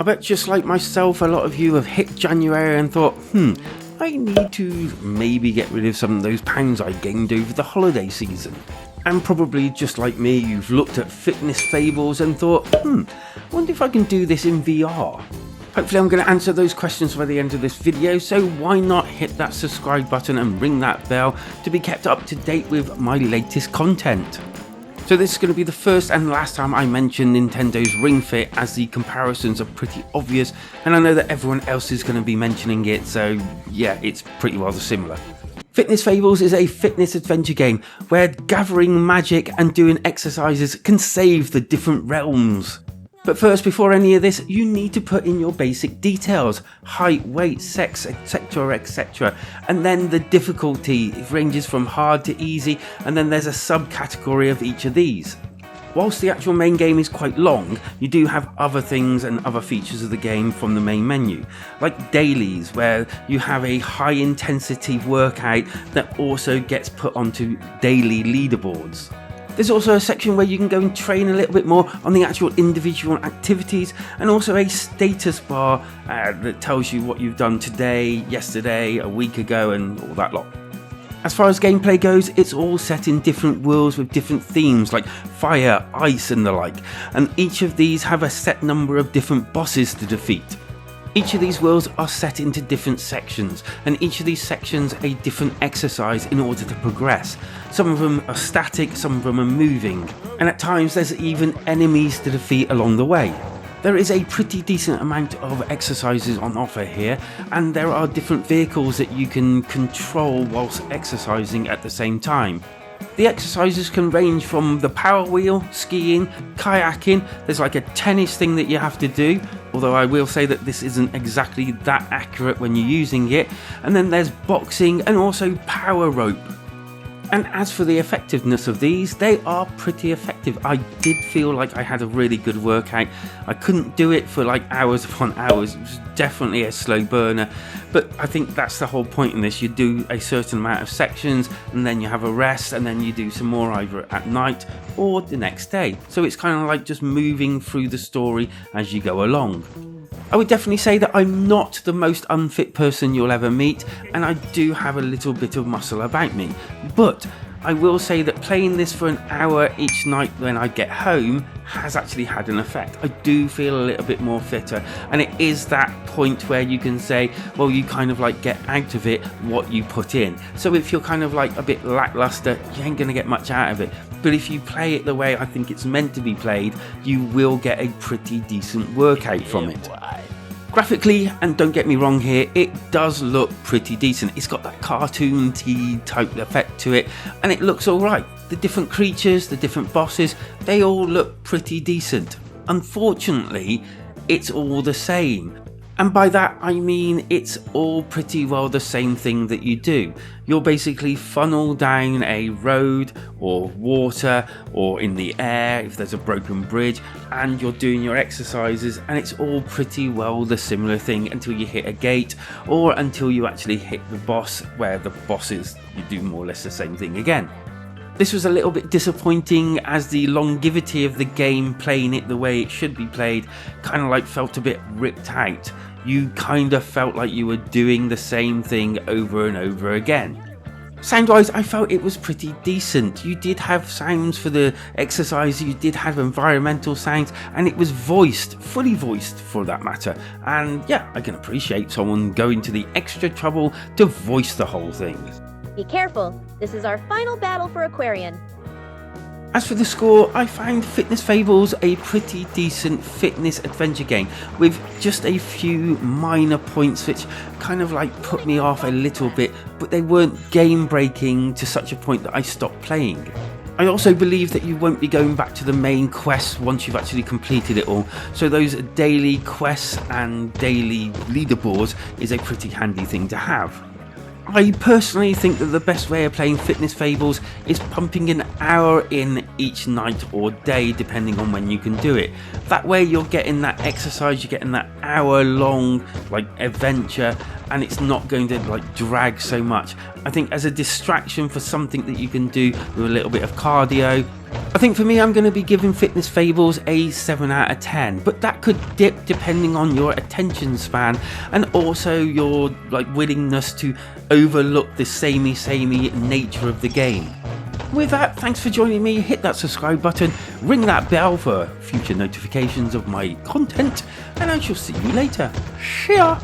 I bet just like myself, a lot of you have hit January and thought, I need to maybe get rid of some of those pounds I gained over the holiday season. And probably just like me, you've looked at Fitness Fables and thought, I wonder if I can do this in VR. Hopefully I'm going to answer those questions by the end of this video, so why not hit that subscribe button and ring that bell to be kept up to date with my latest content. So this is going to be the first and last time I mention Nintendo's Ring Fit, as the comparisons are pretty obvious and I know that everyone else is going to be mentioning it, so yeah, it's pretty rather similar. Fitness Fables is a fitness adventure game where gathering magic and doing exercises can save the different realms. But first, before any of this, you need to put in your basic details: height, weight, sex, etc, etc. And then the difficulty ranges from hard to easy, and then there's a subcategory of each of these. Whilst the actual main game is quite long, you do have other things and other features of the game from the main menu, like dailies, where you have a high intensity workout that also gets put onto daily leaderboards. There's also a section where you can go and train a little bit more on the actual individual activities, and also a status bar that tells you what you've done today, yesterday, a week ago, and all that lot. As far as gameplay goes, it's all set in different worlds with different themes like fire, ice and the like, and each of these have a set number of different bosses to defeat. Each of these worlds are set into different sections, and each of these sections a different exercise in order to progress. Some of them are static, some of them are moving, and at times there's even enemies to defeat along the way. There is a pretty decent amount of exercises on offer here, and there are different vehicles that you can control whilst exercising at the same time. The exercises can range from the power wheel, skiing, kayaking. There's like a tennis thing that you have to do, although I will say that this isn't exactly that accurate when you're using it. And then there's boxing and also power rope. And as for the effectiveness of these, they are pretty effective. I did feel like I had a really good workout. I couldn't do it for like hours upon hours. It was definitely a slow burner. But I think that's the whole point in this. You do a certain amount of sections and then you have a rest, and then you do some more either at night or the next day. So it's kind of like just moving through the story as you go along. I would definitely say that I'm not the most unfit person you'll ever meet, and I do have a little bit of muscle about me, but I will say that playing this for an hour each night when I get home has actually had an effect. I do feel a little bit more fitter, and it is that point where you can say, well, you kind of like get out of it what you put in. So if you're kind of like a bit lackluster, you ain't gonna get much out of it. But if you play it the way I think it's meant to be played, you will get a pretty decent workout from it. Graphically, and don't get me wrong here, it does look pretty decent. It's got that cartoon-y type effect to it, and it looks alright. The different creatures, the different bosses, they all look pretty decent. Unfortunately, it's all the same. And by that I mean it's all pretty well the same thing that you do. You'll basically funnel down a road or water or in the air if there's a broken bridge, and you're doing your exercises, and it's all pretty well the similar thing until you hit a gate or until you actually hit the boss, where the bosses you do more or less the same thing again. This was a little bit disappointing, as the longevity of the game, playing it the way it should be played, kind of like felt a bit ripped out. You kind of felt like you were doing the same thing over and over again. Sound-wise, I felt it was pretty decent. You did have sounds for the exercise, you did have environmental sounds, and it was voiced, fully voiced for that matter. And yeah, I can appreciate someone going to the extra trouble to voice the whole thing. Be careful, this is our final battle for Aquarian. As for the score, I found Fitness Fables a pretty decent fitness adventure game with just a few minor points which kind of like put me off a little bit, but they weren't game breaking to such a point that I stopped playing. I also believe that you won't be going back to the main quests once you've actually completed it all, so those daily quests and daily leaderboards is a pretty handy thing to have. I personally think that the best way of playing Fitness Fables is pumping an hour in each night or day, depending on when you can do it. That way you're getting that exercise, you're getting that hour long like adventure, and it's not going to like drag so much. I think as a distraction for something that you can do with a little bit of cardio, I think for me, I'm going to be giving Fitness Fables a 7 out of 10, but that could dip depending on your attention span and also your willingness to overlook the samey nature of the game. With that, thanks for joining me. Hit that subscribe button, ring that bell for future notifications of my content, and I shall see you later. See ya!